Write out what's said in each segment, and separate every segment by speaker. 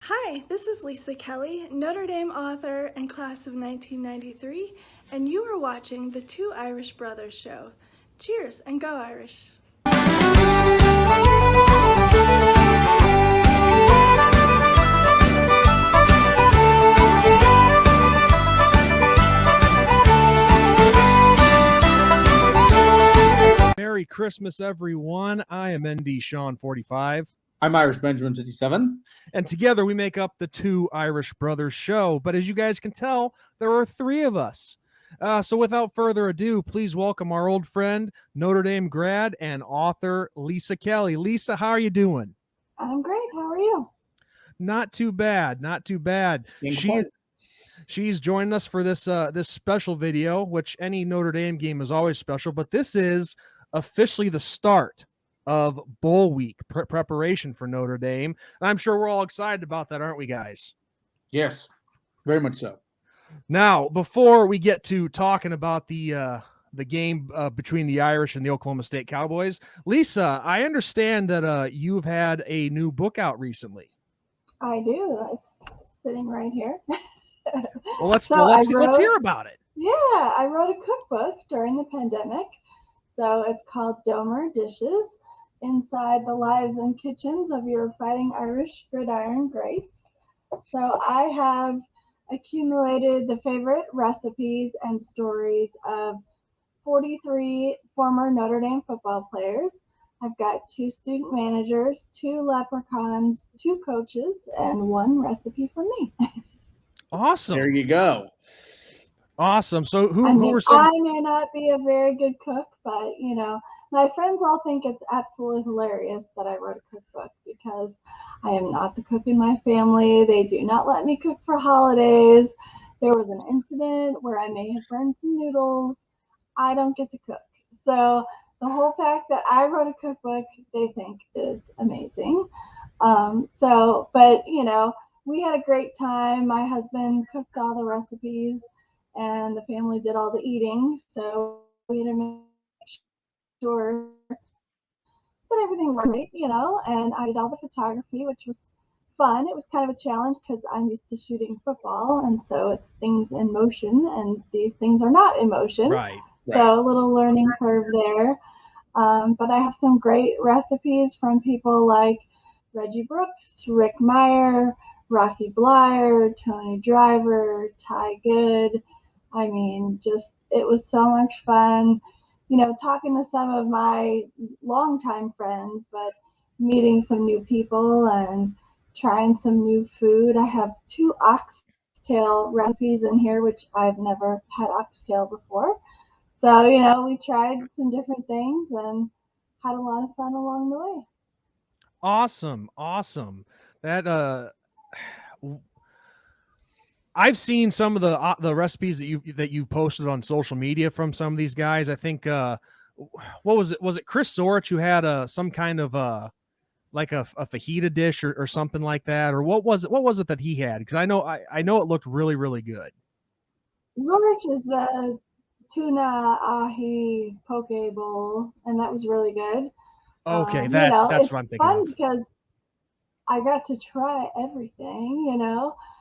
Speaker 1: Hi, this is Lisa Kelly, Notre Dame author and class of 1993, and you are watching the Two Irish Brothers show. Cheers and go Irish!
Speaker 2: Merry Christmas, everyone. I am ND Sean 45.
Speaker 3: I'm Irish Benjamin 57.
Speaker 2: And together we make up the Two Irish Brothers show. But as you guys can tell, there are three of us. So without further ado, please welcome our old friend, Notre Dame grad and author, Lisa Kelly. Lisa, how are you doing?
Speaker 4: I'm great. How are you?
Speaker 2: Not too bad. Not too bad. She's joining us for this this special video, which any Notre Dame game is always special, but this is officially the start of bowl week preparation for Notre Dame. And I'm sure we're all excited about that, aren't we, guys?
Speaker 3: Yes, very much so.
Speaker 2: Now, before we get to talking about the game between the Irish and the Oklahoma State Cowboys, Lisa, I understand that you've had a new book out recently.
Speaker 4: I do. It's sitting right here.
Speaker 2: Well, let's hear about it.
Speaker 4: Yeah, I wrote a cookbook during the pandemic. So it's called Domer Dishes: Inside the Lives and Kitchens of Your Fighting Irish Gridiron Greats. So I have accumulated the favorite recipes and stories of 43 former Notre Dame football players. I've got 2 student managers, 2 leprechauns, 2 coaches, and 1 recipe for me.
Speaker 2: Awesome.
Speaker 3: There you go.
Speaker 2: Awesome. So who are some?
Speaker 4: I may not be a very good cook, but my friends all think it's absolutely hilarious that I wrote a cookbook because I am not the cook in my family. They do not let me cook for holidays. There was an incident where I may have burned some noodles. I don't get to cook. So the whole fact that I wrote a cookbook, they think is amazing. But we had a great time. My husband cooked all the recipes and the family did all the eating. So we had to make sure that everything worked, and I did all the photography, which was fun. It was kind of a challenge because I'm used to shooting football, and so it's things in motion, and these things are not in motion.
Speaker 2: Right.
Speaker 4: So a little learning curve there. But I have some great recipes from people like Reggie Brooks, Rick Meyer, Rocky Blyer, Tony Driver, Ty Good. I mean, it was so much fun, talking to some of my longtime friends, but meeting some new people and trying some new food. I have 2 oxtail recipes in here, which I've never had oxtail before. So, we tried some different things and had a lot of fun along the way.
Speaker 2: Awesome. That I've seen some of the recipes that you've posted on social media from some of these guys. I think what was it? Was it Chris Zorich who had some kind of like a fajita dish or something like that? Or what was it that he had? Because I know it looked really, really good.
Speaker 4: Zorich is the tuna ahi poke bowl, and that was really good.
Speaker 2: Okay, that's what I'm thinking.
Speaker 4: It's fun because I got to try everything,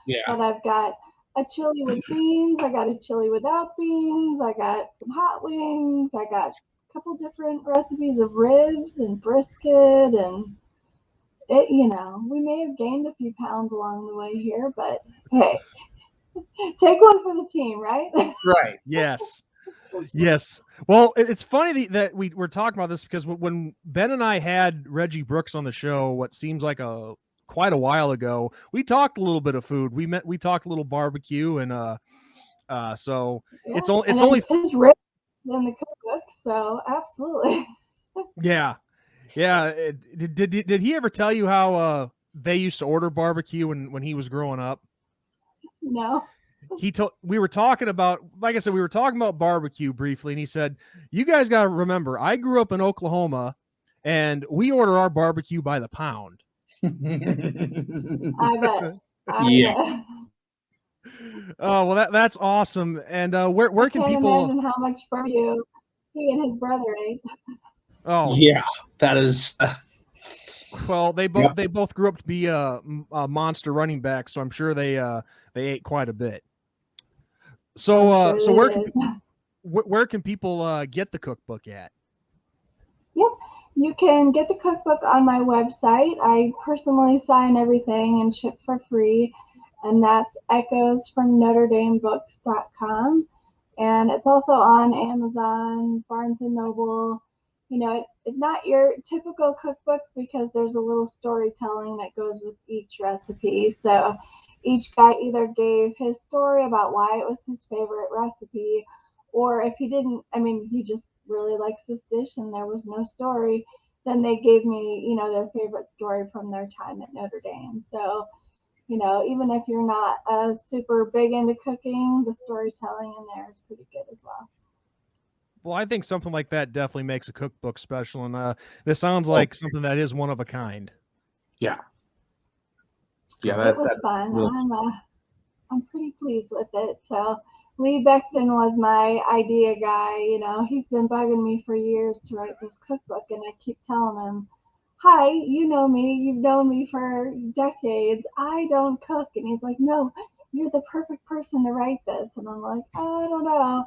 Speaker 3: Yeah.
Speaker 4: But I've got a chili with beans, I got a chili without beans, I got some hot wings, I got a couple different recipes of ribs and brisket, and we may have gained a few pounds along the way here, but hey, take one for the team, right?
Speaker 3: Right.
Speaker 2: Yes. Yes. Well, it's funny that we're talking about this because when Ben and I had Reggie Brooks on the show, what seems like quite a while ago, we talked a little bit of food. We talked a little barbecue, and so
Speaker 4: Yeah.
Speaker 2: it's only
Speaker 4: his ribs in the cookbook, so absolutely.
Speaker 2: Yeah. Did he ever tell you how they used to order barbecue when he was growing up?
Speaker 4: No.
Speaker 2: We were talking about, like I said, we were talking about barbecue briefly, and he said, you guys got to remember, I grew up in Oklahoma and we order our barbecue by the pound.
Speaker 4: I bet.
Speaker 3: Yeah.
Speaker 2: Oh, well, that's awesome. And where can people
Speaker 4: imagine how much barbecue he and his brother ate?
Speaker 2: Oh
Speaker 3: yeah, that is
Speaker 2: Well, they both grew up to be a monster running back, so I'm sure they ate quite a bit. So
Speaker 4: Sure
Speaker 2: so
Speaker 4: it
Speaker 2: where can people get the cookbook at?
Speaker 4: Yep. You can get the cookbook on my website. I personally sign everything and ship for free, and that's echoesfromnotredamebooks.com. And it's also on Amazon, Barnes and Noble. You know, it's not your typical cookbook because there's a little storytelling that goes with each recipe. So each guy either gave his story about why it was his favorite recipe, or if he didn't, I mean, he just really likes this dish and there was no story, then they gave me, you know, their favorite story from their time at Notre Dame. So, you know, even if you're not super big into cooking, the storytelling in there is pretty good as well.
Speaker 2: Well, I think something like that definitely makes a cookbook special, and this sounds like something that is one of a kind.
Speaker 3: Yeah.
Speaker 4: It was fun. Really... I'm pretty pleased with it. So Lee Beckton was my idea guy. You know, he's been bugging me for years to write this cookbook, and I keep telling him, hi, you know me, you've known me for decades. I don't cook. And he's like, no, you're the perfect person to write this. And I'm like, I don't know.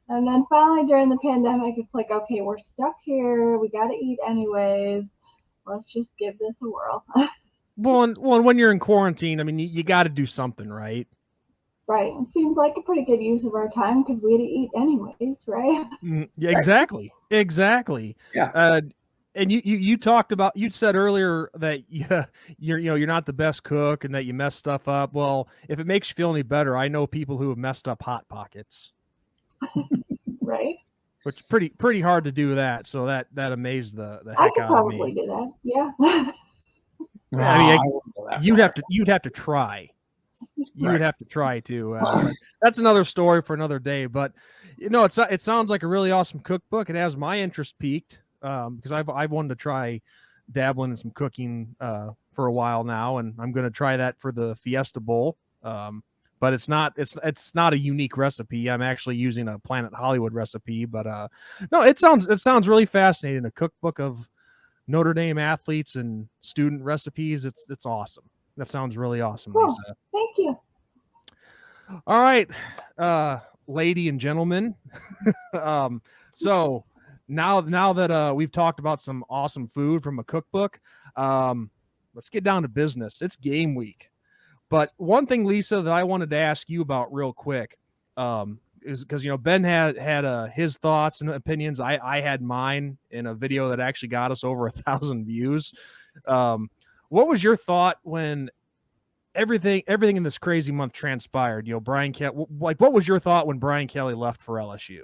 Speaker 4: And then finally during the pandemic, it's like, okay, we're stuck here. We got to eat anyways. Let's just give this a whirl.
Speaker 2: Well, when you're in quarantine, I mean, you got to do something, right?
Speaker 4: Right. It seems like a pretty good use of our time because we had to eat anyways, right?
Speaker 2: Yeah, exactly.
Speaker 3: Yeah.
Speaker 2: And you said earlier that you're not the best cook and that you mess stuff up. Well, if it makes you feel any better, I know people who have messed up Hot Pockets.
Speaker 4: Right.
Speaker 2: Which pretty hard to do that. So that amazed the heck
Speaker 4: I could
Speaker 2: out of me.
Speaker 4: probably do that. Yeah.
Speaker 2: Yeah, I mean, you'd have to try. You would have to try to. But that's another story for another day. But you know, it sounds like a really awesome cookbook. It has my interest peaked because I've wanted to try dabbling in some cooking for a while now, and I'm going to try that for the Fiesta Bowl. But it's not a unique recipe. I'm actually using a Planet Hollywood recipe. But no, it sounds really fascinating. A cookbook of Notre Dame athletes and student recipes. It's awesome. That sounds really awesome,
Speaker 4: Cool.
Speaker 2: Lisa.
Speaker 4: Thank you.
Speaker 2: All right, lady and gentlemen. So now that we've talked about some awesome food from a cookbook, let's get down to business. It's game week. But one thing, Lisa, that I wanted to ask you about real quick, is because Ben had his thoughts and opinions. I had mine in a video that actually got us over 1,000 views. What was your thought when everything in this crazy month transpired? Brian Kelly, what was your thought when Brian Kelly left for LSU?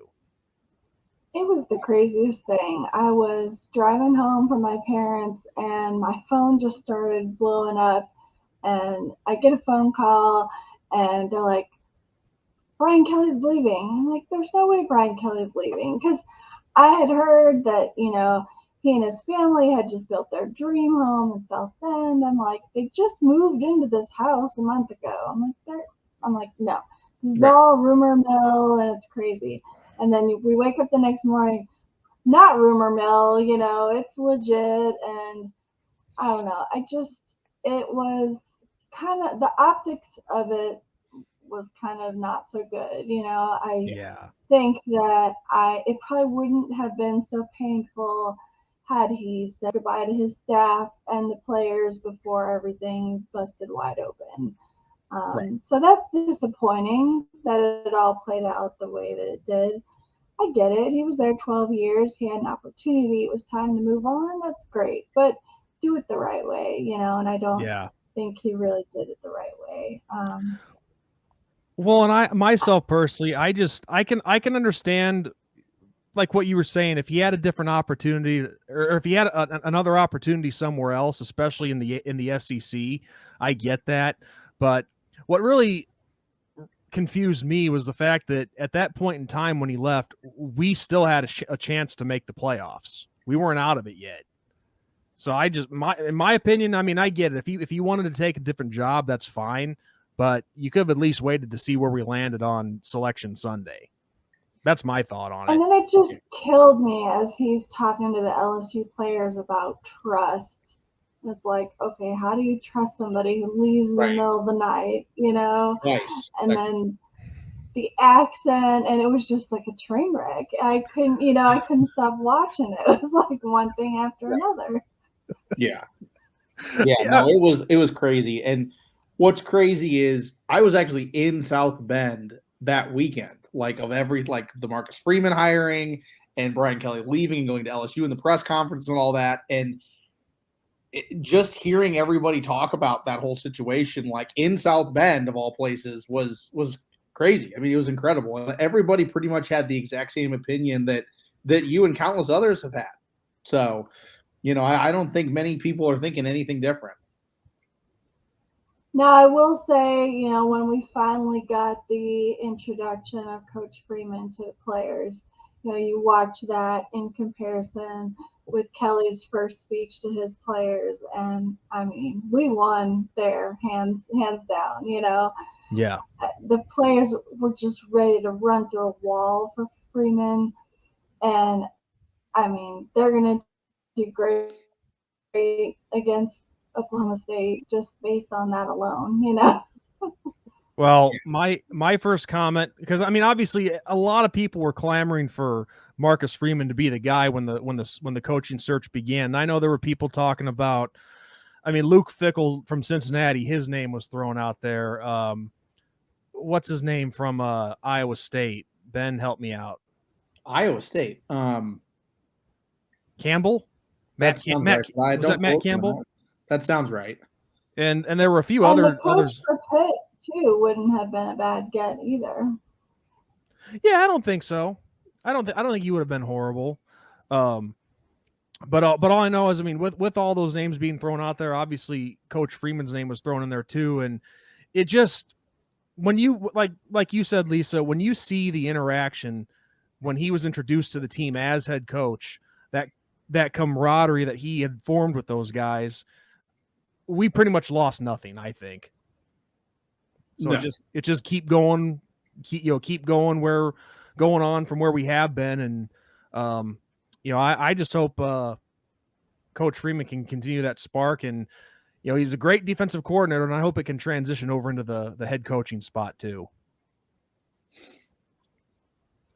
Speaker 4: It was the craziest thing. I was driving home from my parents and my phone just started blowing up, and I get a phone call and they're like, Brian Kelly's leaving. I'm like, there's no way Brian Kelly's leaving, because I had heard that, he and his family had just built their dream home in South Bend. I'm like, they just moved into this house a month ago. I'm like, no, this is all rumor mill and it's crazy. And then we wake up the next morning, not rumor mill, it's legit. And I don't know. It was kind of, the optics of it was kind of not so good. I think that it probably wouldn't have been so painful had he said goodbye to his staff and the players before everything busted wide open. So that's disappointing that it all played out the way that it did. I get it. He was there 12 years. He had an opportunity. It was time to move on. That's great. But do it the right way, and I don't think he really did it the right way.
Speaker 2: Well, and I myself personally, I can understand like what you were saying. If he had a different opportunity, or if he had another opportunity somewhere else, especially in the SEC, I get that. But what really confused me was the fact that at that point in time when he left, we still had a chance to make the playoffs. We weren't out of it yet. So in my opinion, I mean, I get it. If he wanted to take a different job, that's fine. But you could have at least waited to see where we landed on Selection Sunday. That's my thought on it.
Speaker 4: And then it just killed me as he's talking to the LSU players about trust. It's like, okay, how do you trust somebody who leaves in the middle of the night,
Speaker 3: Nice.
Speaker 4: And then the accent, and it was just like a train wreck. I couldn't stop watching it. It was like one thing after another.
Speaker 3: Yeah. No, it was crazy. And what's crazy is I was actually in South Bend that weekend, like the Marcus Freeman hiring and Brian Kelly leaving and going to LSU and the press conference and all that. And just hearing everybody talk about that whole situation, like in South Bend of all places, was crazy. I mean, it was incredible. And everybody pretty much had the exact same opinion that you and countless others have had. So, I don't think many people are thinking anything different.
Speaker 4: Now, I will say, when we finally got the introduction of Coach Freeman to the players, you watch that in comparison with Kelly's first speech to his players, and I mean, we won there, hands down.
Speaker 2: Yeah.
Speaker 4: The players were just ready to run through a wall for Freeman, and I mean, they're gonna do great against Oklahoma State just based on that alone.
Speaker 2: Well, my first comment, because I mean, obviously, a lot of people were clamoring for Marcus Freeman to be the guy when the coaching search began. And I know there were people talking about, I mean, Luke Fickell from Cincinnati, his name was thrown out there. What's his name from Iowa State? Ben, help me out.
Speaker 3: Iowa State.
Speaker 2: Campbell.
Speaker 3: Was that
Speaker 2: Matt Campbell?
Speaker 3: That sounds right.
Speaker 2: And there were a few
Speaker 4: others.
Speaker 2: For
Speaker 4: Pitt too wouldn't have been a bad get either.
Speaker 2: Yeah, I don't think so. I don't think he would have been horrible. But all I know is, I mean, with all those names being thrown out there, obviously Coach Freeman's name was thrown in there too, and it just, when you like you said, Lisa, when you see the interaction when he was introduced to the team as head coach, that camaraderie that he had formed with those guys, we pretty much lost nothing, I think. So no. it just keep going going on from where we have been, and I just hope Coach Freeman can continue that spark, and he's a great defensive coordinator, and I hope it can transition over into the head coaching spot too.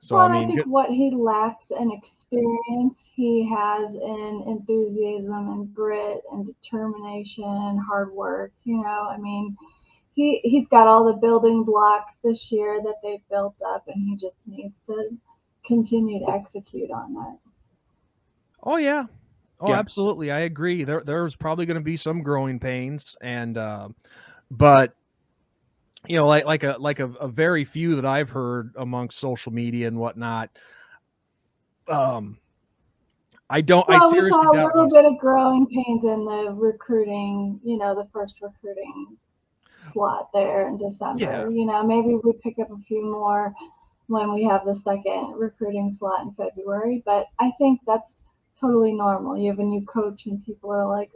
Speaker 2: So
Speaker 4: well, I think what he lacks in experience, he has in enthusiasm and grit and determination and hard work. I mean, he's got all the building blocks this year that they've built up, and he just needs to continue to execute on that.
Speaker 2: Oh yeah. Oh, yeah. Absolutely. I agree. There's probably going to be some growing pains, and but like a very few that I've heard amongst social media and whatnot. I seriously
Speaker 4: saw a
Speaker 2: doubt
Speaker 4: little bit of growing pains in the recruiting, the first recruiting slot there in December.
Speaker 2: Yeah.
Speaker 4: Maybe we pick up a few more when we have the second recruiting slot in February, but I think that's totally normal. You have a new coach and people are like,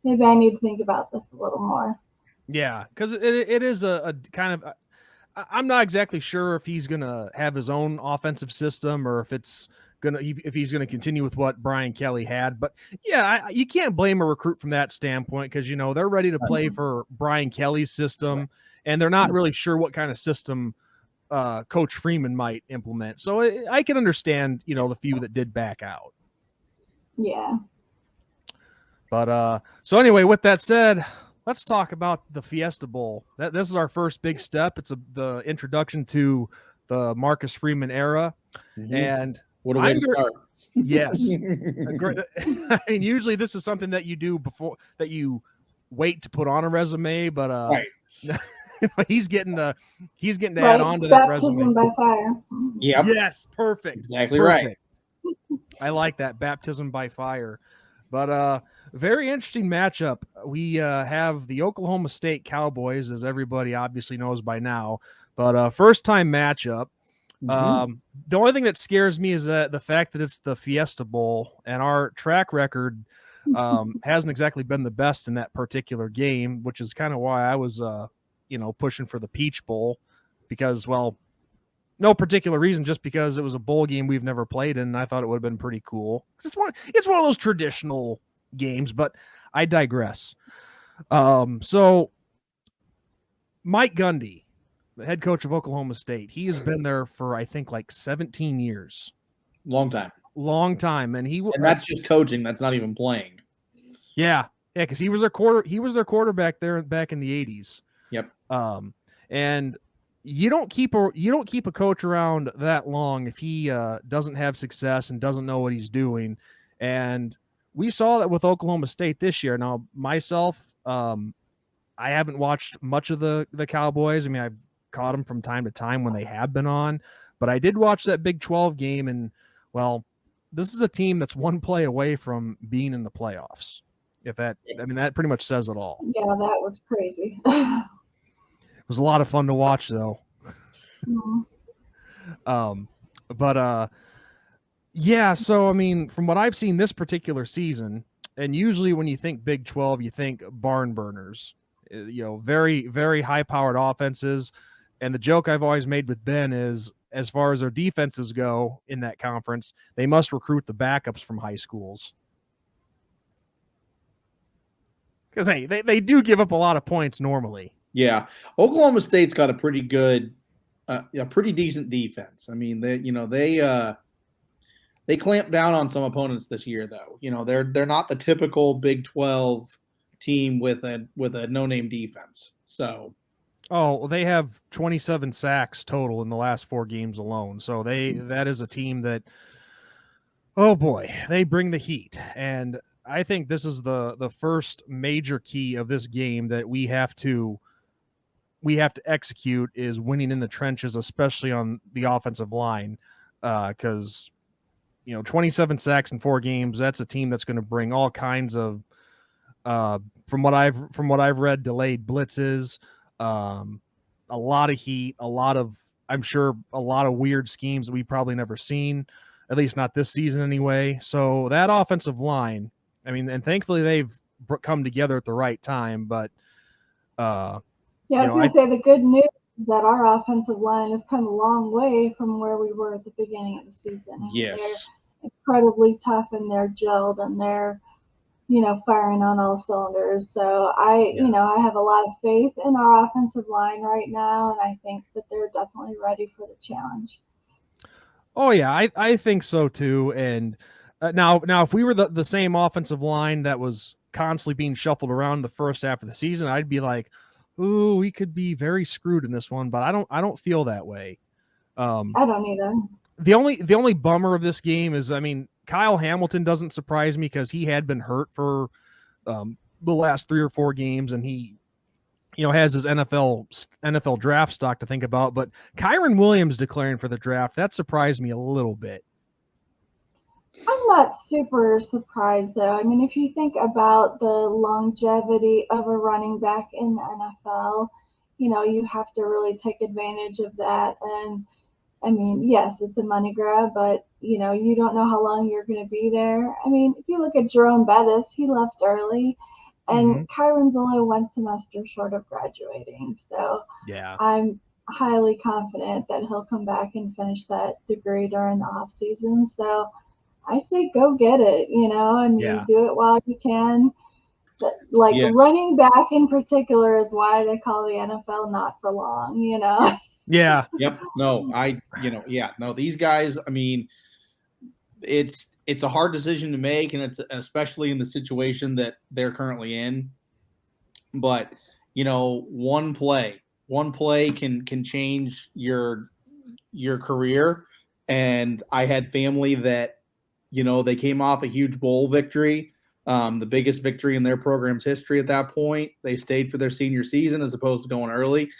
Speaker 4: maybe I need to think about this a little more.
Speaker 2: Yeah, because it is a kind of, I'm not exactly sure if he's going to have his own offensive system or if he's going to continue with what Brian Kelly had. But yeah, you can't blame a recruit from that standpoint, because they're ready to play for Brian Kelly's system, and they're not really sure what kind of system Coach Freeman might implement. So I can understand the few that did back out.
Speaker 4: Yeah.
Speaker 2: But so anyway, with that said, let's talk about the Fiesta Bowl. This is our first big step. It's the introduction to the Marcus Freeman era. Mm-hmm. And
Speaker 3: what a way to start.
Speaker 2: Yes. I mean, usually this is something that you do before, that you wait to put on a resume, but
Speaker 3: right.
Speaker 2: he's getting to add on to that resume.
Speaker 4: Baptism by fire.
Speaker 3: Yep.
Speaker 2: Yes, perfect.
Speaker 3: Exactly
Speaker 2: perfect.
Speaker 3: Right.
Speaker 2: I like that, baptism by fire. But very interesting matchup. We have the Oklahoma State Cowboys, as everybody obviously knows by now, but first-time matchup. Mm-hmm. The only thing that scares me is that the fact that it's the Fiesta Bowl, and our track record hasn't exactly been the best in that particular game, which is kind of why I was, pushing for the Peach Bowl, because, well, no particular reason, just because it was a bowl game we've never played in, and I thought it would have been pretty cool. It's one of those traditional games, but I digress. So Mike Gundy, the head coach of Oklahoma State, he has been there for, I think, like 17 years.
Speaker 3: Long time.
Speaker 2: And
Speaker 3: that's just coaching. That's not even playing.
Speaker 2: Yeah. Yeah. Cause he was their quarterback there back in the 80s.
Speaker 3: Yep.
Speaker 2: And you don't keep a coach around that long if he doesn't have success and doesn't know what he's doing. And we saw that with Oklahoma State this year. Now, myself, I haven't watched much of the Cowboys. I mean, I've caught them from time to time when they have been on, but I did watch that Big 12 game, and well, this is a team that's one play away from being in the playoffs. That pretty much says it all.
Speaker 4: Yeah, that was crazy.
Speaker 2: It was a lot of fun to watch, though.
Speaker 4: Mm-hmm.
Speaker 2: Yeah, so I mean, from what I've seen this particular season, and usually when you think Big 12, you think barn burners, very, very high-powered offenses. And the joke I've always made with Ben is, as far as their defenses go in that conference, they must recruit the backups from high schools. Because, hey, they do give up a lot of points normally.
Speaker 3: Yeah. Oklahoma State's got a pretty good, pretty decent defense. I mean, they clamped down on some opponents this year, though. They're not the typical Big 12 team with a no-name defense. So,
Speaker 2: they have 27 sacks total in the last 4 games alone. So that is a team that, oh boy, they bring the heat. And I think this is the first major key of this game that we have to execute is winning in the trenches, especially on the offensive line, because 27 sacks in 4 games, that's a team that's going to bring all kinds of from what I've read, delayed blitzes, a lot of heat, I'm sure a lot of weird schemes that we've probably never seen, at least not this season anyway. So that offensive line, I mean, and thankfully they've come together at the right time, but
Speaker 4: I was going to say the good news is that our offensive line has come a long way from where we were at the beginning of the season.
Speaker 3: Yes.
Speaker 4: They're incredibly tough and they're gelled and they're, firing on all cylinders. So I have a lot of faith in our offensive line right now, and I think that they're definitely ready for the challenge.
Speaker 2: Oh yeah, I think so too. And now if we were the same offensive line that was constantly being shuffled around the first half of the season, I'd be like, ooh, we could be very screwed in this one, but I don't feel that way.
Speaker 4: I don't either.
Speaker 2: The only bummer of this game is, I mean, Kyle Hamilton doesn't surprise me because he had been hurt for the last 3 or 4 games, and he, has his NFL draft stock to think about. But Kyron Williams declaring for the draft, that surprised me a little bit.
Speaker 4: I'm not super surprised, though. I mean, if you think about the longevity of a running back in the NFL, you have to really take advantage of that. And, I mean, yes, it's a money grab, but, you don't know how long you're going to be there. I mean, if you look at Jerome Bettis, he left early, and Kyron's only 1 semester short of graduating. So
Speaker 2: yeah,
Speaker 4: I'm highly confident that he'll come back and finish that degree during the off season. So I say go get it, and you do it while you can. Running back in particular is why they call the NFL not for long,
Speaker 2: Yeah.
Speaker 3: Yep. No, these guys, I mean, it's a hard decision to make, and it's especially in the situation that they're currently in. But, one play can change your career. And I had family that, they came off a huge bowl victory, the biggest victory in their program's history at that point. They stayed for their senior season as opposed to going early,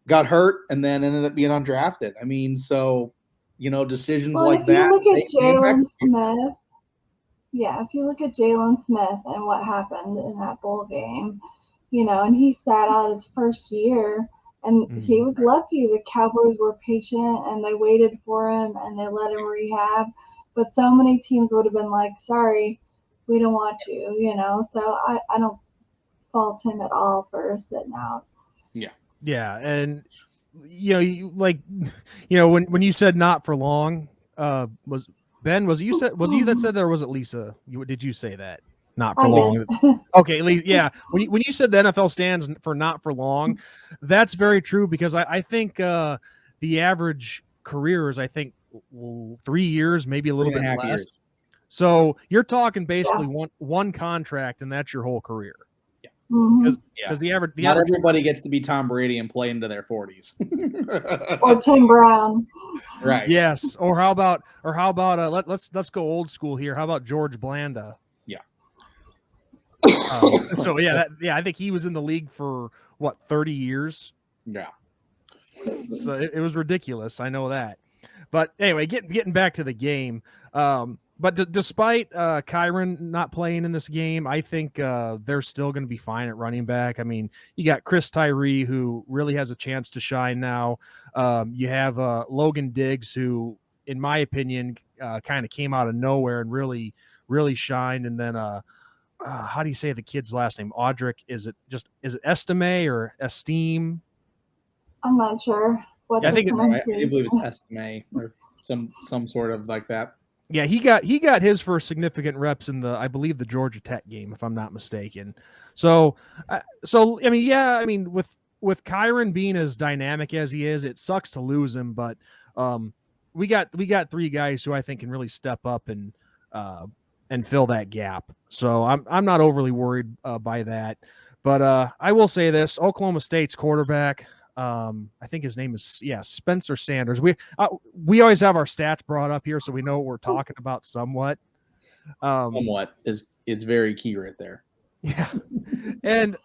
Speaker 3: got hurt, and then ended up being undrafted. I mean, so, decisions like that.
Speaker 4: If you look at Jalen Smith, if you look at Jalen Smith and what happened in that bowl game, and he sat out his first year, and he was lucky. The Cowboys were patient, and they waited for him, and they let him rehab. But so many teams would have been like, sorry, we don't want you, So I don't fault him at all for sitting out.
Speaker 3: Yeah.
Speaker 2: Yeah. And, when you said not for long, was you that said there, or was it Lisa? Did you say that? Not for long. Okay, at least, yeah. When you said the NFL stands for not for long, that's very true because I think the average career is, I think, 3 years, maybe a little bit less.
Speaker 3: Years.
Speaker 2: So you're talking basically one contract, and that's your whole career.
Speaker 3: Yeah.
Speaker 2: Because the average
Speaker 3: everybody gets to be Tom Brady and play into their 40s.
Speaker 4: Or Tim Brown.
Speaker 3: Right.
Speaker 2: Yes. Or how about let's go old school here. How about George Blanda?
Speaker 3: Yeah.
Speaker 2: So I think he was in the league for what, 30 years.
Speaker 3: Yeah.
Speaker 2: So it was ridiculous. I know that. But anyway, getting back to the game. But despite Kyron not playing in this game, I think they're still going to be fine at running back. I mean, you got Chris Tyree, who really has a chance to shine now. You have Logan Diggs, who, in my opinion, kind of came out of nowhere and really, really shined. And then, how do you say the kid's last name? Audric? Is it Estime or Esteem?
Speaker 4: I'm not sure.
Speaker 3: I believe it's Estime or some sort of like that.
Speaker 2: Yeah, he got his first significant reps in I believe the Georgia Tech game, if I'm not mistaken. So I mean, with Kyron being as dynamic as he is, it sucks to lose him. But we got 3 guys who I think can really step up and fill that gap. So I'm not overly worried by that. But I will say this: Oklahoma State's quarterback, I think his name is Spencer Sanders. We always have our stats brought up here, so we know what we're talking about somewhat.
Speaker 3: It's very key right there.
Speaker 2: Yeah, and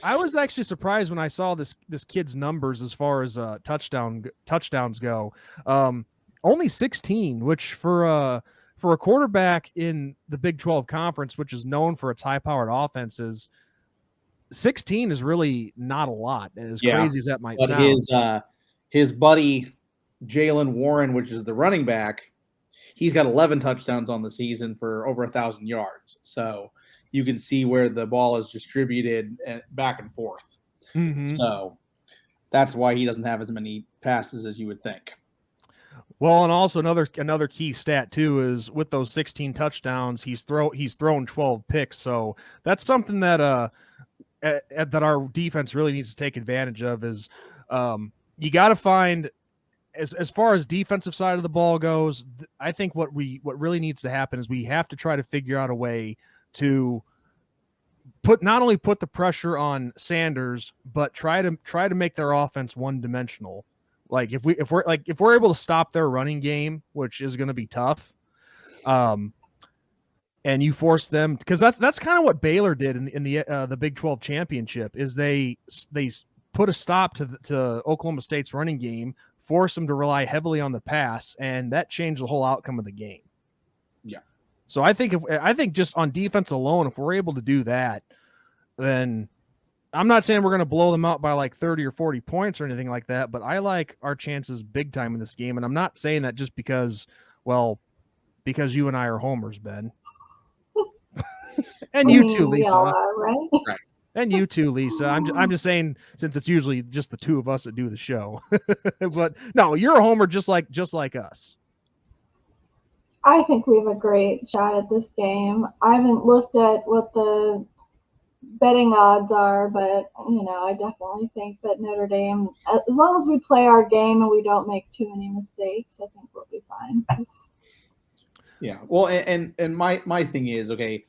Speaker 2: I was actually surprised when I saw this kid's numbers as far as touchdowns go. Only 16, which for a quarterback in the Big 12 Conference, which is known for its high-powered offenses, 16 is really not a lot, as crazy as that might sound.
Speaker 3: But his buddy Jalen Warren, which is the running back, he's got 11 touchdowns on the season for over 1,000 yards. So you can see where the ball is distributed back and forth.
Speaker 2: Mm-hmm.
Speaker 3: So that's why he doesn't have as many passes as you would think.
Speaker 2: Well, and also another key stat too is with those 16 touchdowns, he's thrown 12 picks. So that's something that that our defense really needs to take advantage of. Is you got to find, as far as defensive side of the ball goes, I think what really needs to happen is we have to try to figure out a way to not only put the pressure on Sanders, but try to make their offense one-dimensional. Like if we're able to stop their running game, which is going to be tough, and you force them, because that's kind of what Baylor did in the Big 12 championship, is they put a stop to Oklahoma State's running game, force them to rely heavily on the pass, and that changed the whole outcome of the game.
Speaker 3: Yeah.
Speaker 2: So I think just on defense alone, if we're able to do that, then I'm not saying we're going to blow them out by like 30 or 40 points or anything like that, but I like our chances big time in this game. And I'm not saying that just because you and I are homers, Ben. And you too, Lisa.
Speaker 4: Right?
Speaker 2: And you too, Lisa. I'm just saying, since it's usually just the two of us that do the show. But no, you're a homer just like us.
Speaker 4: I think we have a great shot at this game. I haven't looked at what the betting odds are, but I definitely think that Notre Dame, as long as we play our game and we don't make too many mistakes, I think we'll be fine.
Speaker 3: Yeah. Well, and my thing is, okay,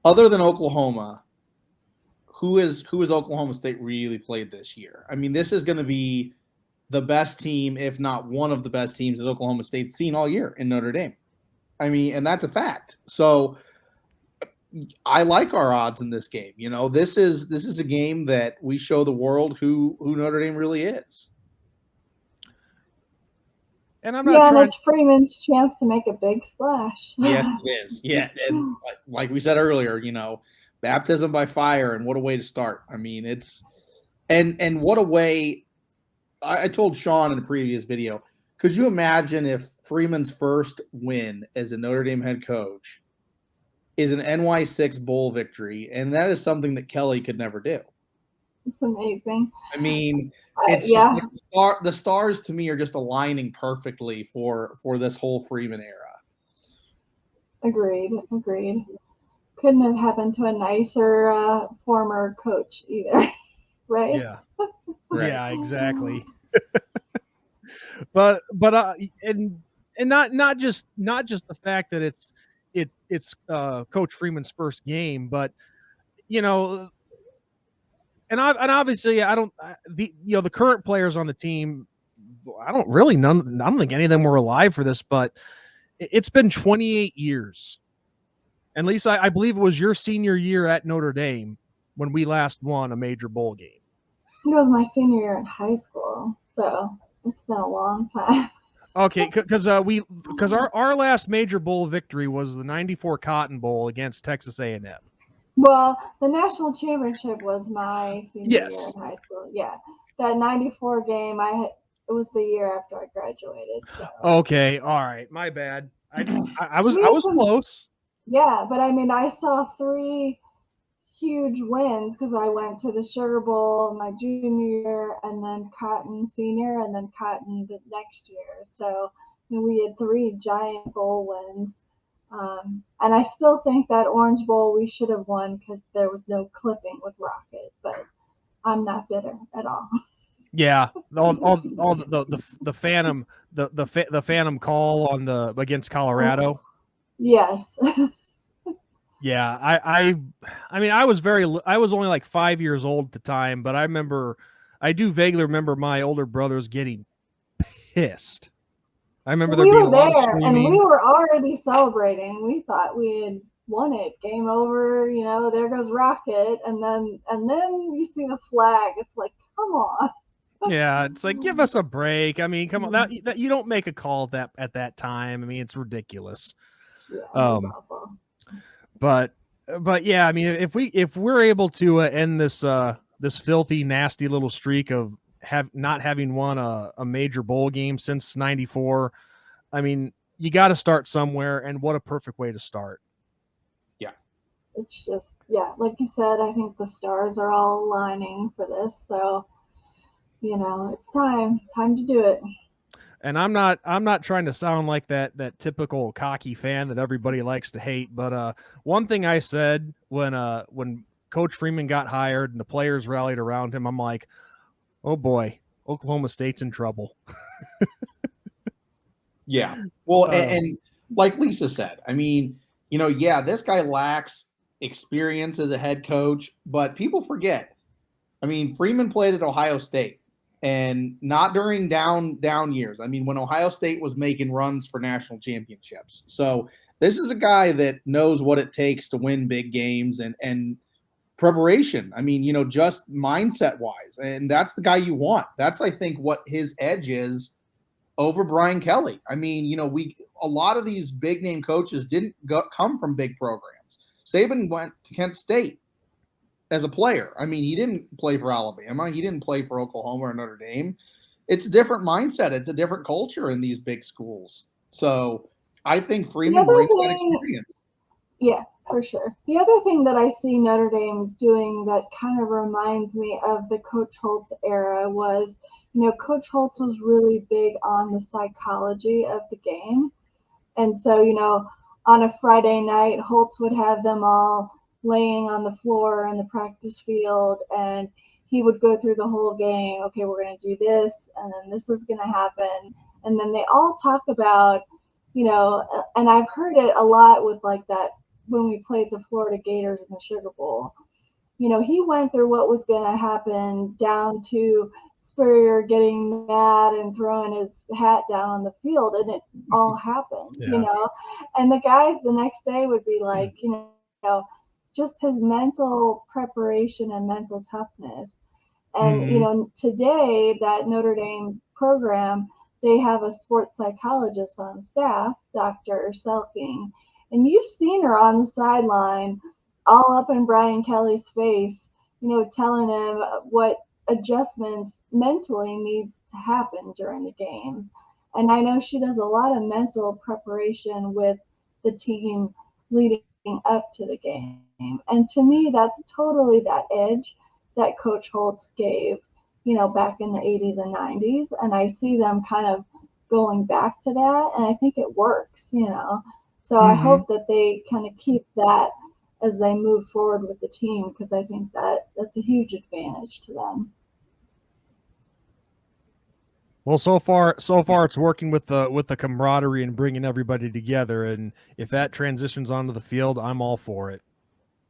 Speaker 3: other than Oklahoma, who is Oklahoma State really played this year? I mean, this is going to be the best team, if not one of the best teams that Oklahoma State's seen all year in Notre Dame. I mean, and that's a fact. So I like our odds in this game. This is a game that we show the world who Notre Dame really is.
Speaker 2: And I'm not trying.
Speaker 4: It's Freeman's chance to make a big splash.
Speaker 3: Yes, it is. Yeah, and like we said earlier, baptism by fire, and what a way to start. I mean, it's and what a way. I told Sean in a previous video, could you imagine if Freeman's first win as a Notre Dame head coach is an NY6 bowl victory? And that is something that Kelly could never do.
Speaker 4: It's amazing.
Speaker 3: I mean, it's just like the stars to me are just aligning perfectly for this whole Freeman era.
Speaker 4: Agreed. Couldn't have happened to a nicer former coach either, right?
Speaker 2: Yeah.
Speaker 3: Right.
Speaker 2: Yeah, exactly. but and not just the fact that it's Coach Freeman's first game, but you know, and obviously the current players on the team, I don't think any of them were alive for this, but it's been 28 years. And Lisa, I believe it was your senior year at Notre Dame when we last won a major bowl game.
Speaker 4: It was my senior year in high school, so it's been a long time.
Speaker 2: Okay, because our last major bowl victory was the '94 Cotton Bowl against Texas A&M.
Speaker 4: Well, the national championship was my senior
Speaker 2: Yes.
Speaker 4: year in high school. Yeah, that '94 game, it was the year after I graduated. So.
Speaker 2: Okay, all right, my bad. I was close.
Speaker 4: Yeah, but I mean, I saw 3 huge wins because I went to the Sugar Bowl my junior year, and then Cotton senior, and then Cotton the next year. So we had 3 giant bowl wins. And I still think that Orange Bowl we should have won because there was no clipping with Rocket, but I'm not bitter at all.
Speaker 2: Yeah, all the phantom call on the against Colorado.
Speaker 4: Yes.
Speaker 2: Yeah, I mean I was only like 5 years old at the time, but I do vaguely remember my older brothers getting pissed. I remember there being a lot of screaming.
Speaker 4: And we were already celebrating. We thought we had won it. Game over. There goes Rocket, and then you see the flag. It's like, come on.
Speaker 2: Yeah, it's like, give us a break. I mean, come on, that you don't make a call at that time. I mean, it's ridiculous.
Speaker 4: Yeah, it was awful.
Speaker 2: But yeah, I mean, if we're able to end this filthy, nasty little streak of not having won a major bowl game since '94, I mean, you got to start somewhere, and what a perfect way to start.
Speaker 3: Yeah,
Speaker 4: it's just like you said. I think the stars are all aligning for this, so it's time to do it.
Speaker 2: And I'm not trying to sound like that typical cocky fan that everybody likes to hate, but one thing I said when Coach Freeman got hired and the players rallied around him, I'm like, oh boy, Oklahoma State's in trouble.
Speaker 3: Yeah. Well, and like Lisa said, I mean, this guy lacks experience as a head coach, but people forget. I mean, Freeman played at Ohio State. And not during down years. I mean, when Ohio State was making runs for national championships. So this is a guy that knows what it takes to win big games and preparation. I mean, just mindset wise. And that's the guy you want. That's, I think, what his edge is over Brian Kelly. I mean, a lot of these big name coaches didn't come from big programs. Saban went to Kent State as a player. I mean, he didn't play for Alabama. He didn't play for Oklahoma or Notre Dame. It's a different mindset. It's a different culture in these big schools. So I think Freeman brings that experience.
Speaker 4: Yeah, for sure. The other thing that I see Notre Dame doing that kind of reminds me of the Coach Holtz era was, Coach Holtz was really big on the psychology of the game. And so, on a Friday night, Holtz would have them all laying on the floor in the practice field, and he would go through the whole game. Okay, we're going to do this, and then this is going to happen. And then they all talk about, and I've heard it a lot with like that when we played the Florida Gators in the Sugar Bowl. He went through what was going to happen down to Spurrier getting mad and throwing his hat down on the field, and it all happened, And the guys the next day would be like, just his mental preparation and mental toughness. And, today that Notre Dame program, they have a sports psychologist on staff, Dr. Selking, and you've seen her on the sideline all up in Brian Kelly's face, telling him what adjustments mentally needs to happen during the game. And I know she does a lot of mental preparation with the team leading up to the game. And to me, that's totally that edge that Coach Holtz gave, back in the 80s and 90s. And I see them kind of going back to that. And I think it works, So I hope that they kind of keep that as they move forward with the team, because I think that that's a huge advantage to them.
Speaker 2: Well, so far it's working with the camaraderie and bringing everybody together. And if that transitions onto the field, I'm all for it.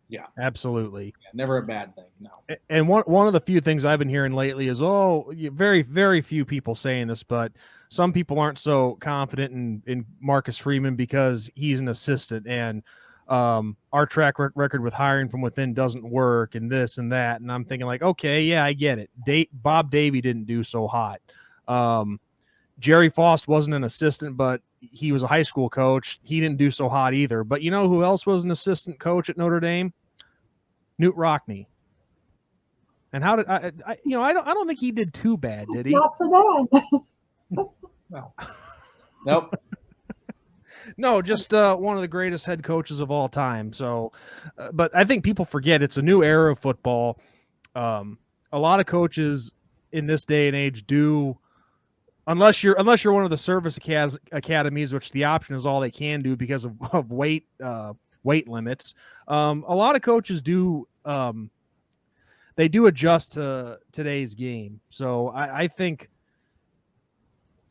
Speaker 3: Yeah,
Speaker 2: absolutely.
Speaker 3: Yeah, never a bad thing. No.
Speaker 2: And one of the few things I've been hearing lately is, very, very few people saying this, but some people aren't so confident in Marcus Freeman because he's an assistant, and our track record with hiring from within doesn't work, and this and that. And I'm thinking like, okay, yeah, I get it. Bob Davie didn't do so hot. Jerry Faust wasn't an assistant, but he was a high school coach. He didn't do so hot either. But you know who else was an assistant coach at Notre Dame? Newt Rockne. And how did I don't think he did too bad, did he?
Speaker 4: Not so bad.
Speaker 3: No. Nope.
Speaker 2: No, just one of the greatest head coaches of all time. So, but I think people forget it's a new era of football. A lot of coaches in this day and age do, unless you're one of the service academies, which the option is all they can do because of weight limits. A lot of coaches do they do adjust to today's game. So I think,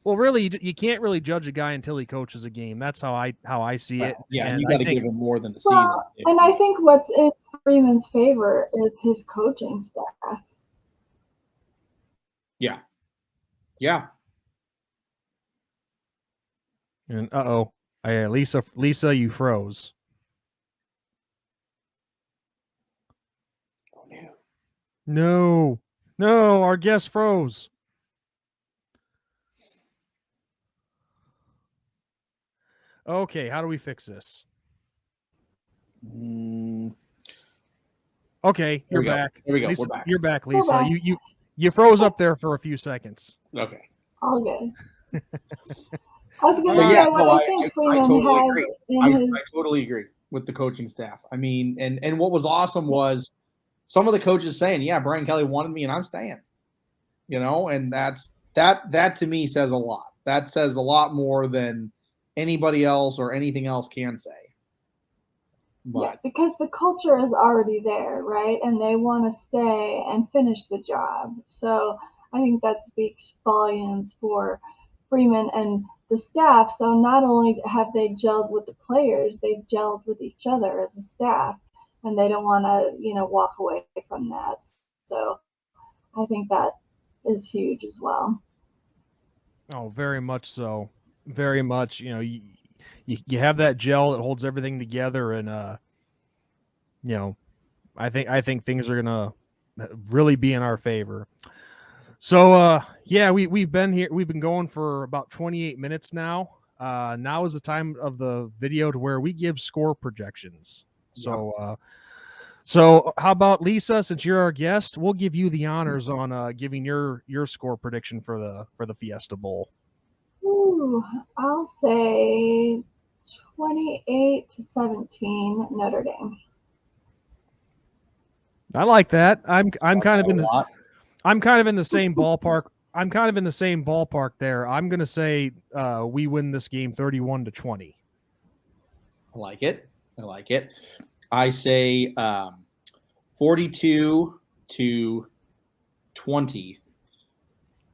Speaker 2: well, really, you can't really judge a guy until he coaches a game. That's how I see it.
Speaker 3: Yeah,
Speaker 2: and
Speaker 3: you got to give him more than the season.
Speaker 4: Well, and I think what's in Freeman's favor is his coaching staff.
Speaker 3: Yeah. Yeah.
Speaker 2: And Lisa, you froze. No, our guest froze. Okay, how do we fix this? Okay, you're back.
Speaker 3: There we go.
Speaker 2: Lisa,
Speaker 3: We're back.
Speaker 2: You're back, Lisa.
Speaker 4: Back.
Speaker 2: You froze up there for a few seconds.
Speaker 3: Okay.
Speaker 4: All good. I was going to
Speaker 3: But
Speaker 4: say
Speaker 3: yeah,
Speaker 4: what
Speaker 3: no,
Speaker 4: I think Freeman
Speaker 3: totally
Speaker 4: has
Speaker 3: agree.
Speaker 4: in
Speaker 3: I totally agree with the coaching staff. I mean, and what was awesome was some of the coaches saying, "Yeah, Brian Kelly wanted me, and I'm staying." You know, and that to me says a lot. That says a lot more than anybody else or anything else can say. But
Speaker 4: yeah, because the culture is already there, right? And they want to stay and finish the job. So I think that speaks volumes for Freeman and the staff. So not only have they gelled with the players, they've gelled with each other as a staff, and they don't want to, walk away from that. So I think that is huge as well.
Speaker 2: Oh, very much so. Very much. You have that gel that holds everything together, and I think things are gonna really be in our favor. So yeah, we've been here. We've been going for about 28 minutes now. Now is the time of the video to where we give score projections. So so how about Lisa? Since you're our guest, we'll give you the honors on giving your score prediction for the Fiesta Bowl.
Speaker 4: Ooh, I'll say 28-17 Notre Dame.
Speaker 2: I like that. I'm kind of in the same ballpark. I'm kind of in the same ballpark there. I'm going to say we win this game 31-20.
Speaker 3: I like it. I say 42-20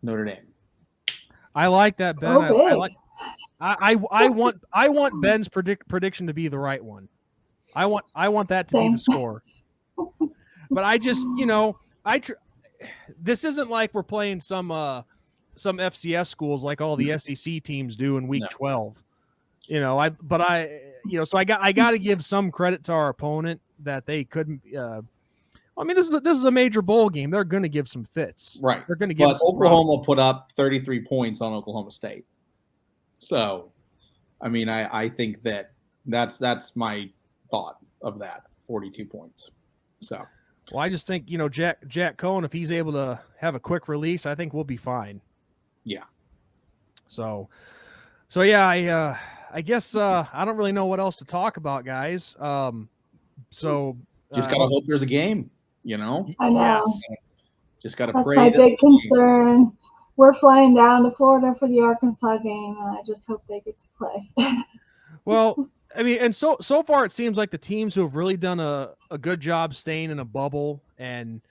Speaker 3: Notre Dame.
Speaker 2: I like that, Ben.
Speaker 4: Okay.
Speaker 2: I want Ben's prediction to be the right one. I want that to be the score. But I just, this isn't like we're playing some FCS schools like all the SEC teams do in week 12. So I got to give some credit to our opponent that they couldn't. I mean, this is a major bowl game. They're going to give some fits,
Speaker 3: right?
Speaker 2: They're going to give.
Speaker 3: But Oklahoma put up 33 points on Oklahoma State. So, I mean, I think that's my thought of that 42 points. So.
Speaker 2: Well, I just think, Jack Cohen, if he's able to have a quick release, I think we'll be fine.
Speaker 3: Yeah.
Speaker 2: So yeah, I guess I don't really know what else to talk about, guys. So
Speaker 3: just gotta hope there's a game,
Speaker 4: I know.
Speaker 3: Yes. Just gotta pray.
Speaker 4: That's my big concern. We're flying down to Florida for the Arkansas game, and I just hope they get to play.
Speaker 2: Well, I mean, and so far it seems like the teams who have really done a good job staying in a bubble and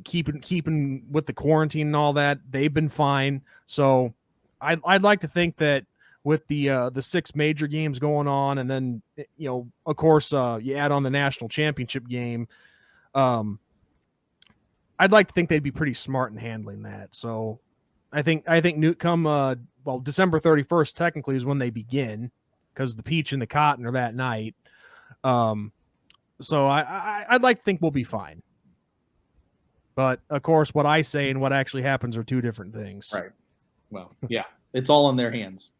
Speaker 2: keeping with the quarantine and all that, they've been fine. So I'd like to think that with the 6 major games going on, and then of course you add on the national championship game, I'd like to think they'd be pretty smart in handling that. So I think come December 31st technically is when they begin, because the peach and the cotton are that night. So I'd like to think we'll be fine. But of course, what I say and what actually happens are two different things.
Speaker 3: Right. Well, yeah, it's all in their hands,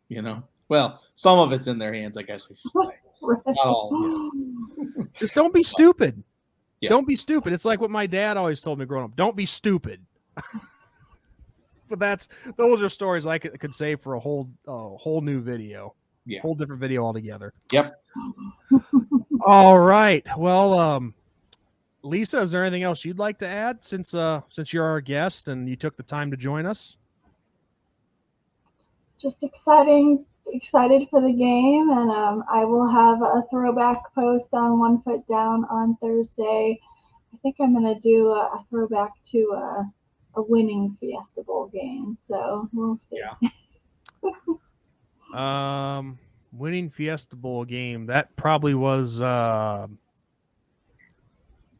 Speaker 3: Well, some of it's in their hands, I guess we should say. Not all. Yeah.
Speaker 2: Just don't be stupid.
Speaker 3: Yeah.
Speaker 2: Don't be stupid. It's like what my dad always told me growing up. Don't be stupid. But those are stories I could say for a whole new video.
Speaker 3: Yeah.
Speaker 2: Whole different video altogether.
Speaker 3: Yep.
Speaker 2: All right. Well, Lisa, is there anything else you'd like to add since you're our guest and you took the time to join us?
Speaker 4: Just excited for the game, and I will have a throwback post on 1 Foot Down on Thursday. I think I'm going to do a throwback to a winning Fiesta Bowl game, so we'll see.
Speaker 3: Yeah.
Speaker 2: Winning Fiesta Bowl game, that probably was the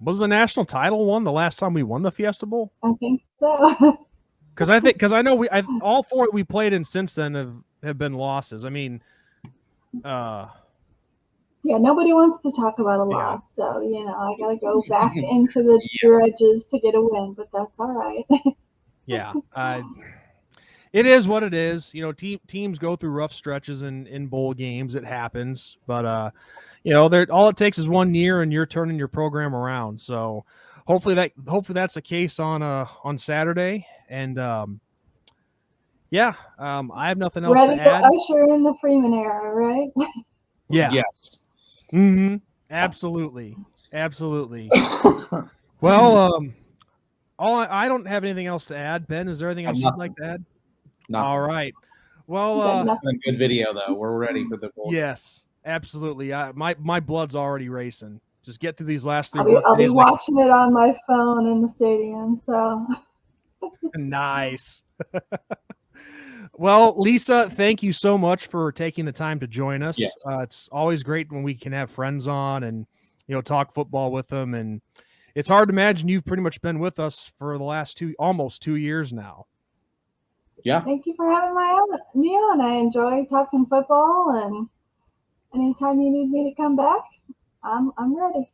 Speaker 2: national title one the last time we won the Fiesta Bowl?
Speaker 4: I think so.
Speaker 2: Because I know all 4 we played in since then have been losses. I mean,
Speaker 4: yeah, nobody wants to talk about a loss, so I got to go back into the dredges to get a win, but that's all right.
Speaker 2: Yeah, it is what it is. Teams go through rough stretches in bowl games. It happens, but all it takes is 1 year, and you're turning your program around. So hopefully that's the case on Saturday. And I have nothing else
Speaker 4: Ready
Speaker 2: to add.
Speaker 4: Usher in the Freeman era, right?
Speaker 2: Yeah.
Speaker 3: Yes.
Speaker 2: Mm-hmm. Absolutely. Well, I don't have anything else to add. Ben, is there anything else you'd like to add?
Speaker 3: Nothing.
Speaker 2: All right. Well,
Speaker 3: a good video though. We're ready for the bowl.
Speaker 2: Yes, absolutely. My blood's already racing. Just get through these last 3
Speaker 4: I'll be watching it on my phone in the stadium. So
Speaker 2: nice. Well, Lisa, thank you so much for taking the time to join us.
Speaker 3: Yes.
Speaker 2: It's always great when we can have friends on and talk football with them. And it's hard to imagine you've pretty much been with us for the last almost 2 years now.
Speaker 3: Yeah.
Speaker 4: Thank you for having me on. I enjoy talking football, and anytime you need me to come back, I'm ready.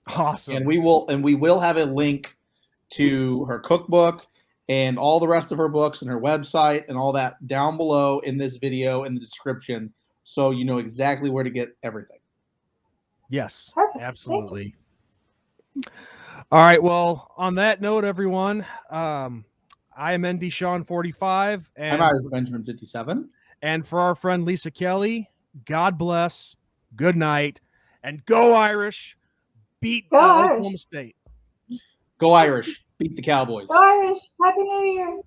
Speaker 2: Awesome.
Speaker 3: And we will have a link to her cookbook and all the rest of her books and her website and all that down below in this video in the description, so you know exactly where to get everything.
Speaker 2: Yes,
Speaker 4: Perfect.
Speaker 2: absolutely. All right. Well, on that note, everyone, I am ND Sean 45, and
Speaker 3: I'm Irish Benjamin 57.
Speaker 2: And for our friend Lisa Kelly, God bless, good night, and go Irish, beat Oklahoma State.
Speaker 3: Go Irish, beat the Cowboys.
Speaker 4: Go Irish, Happy New Year.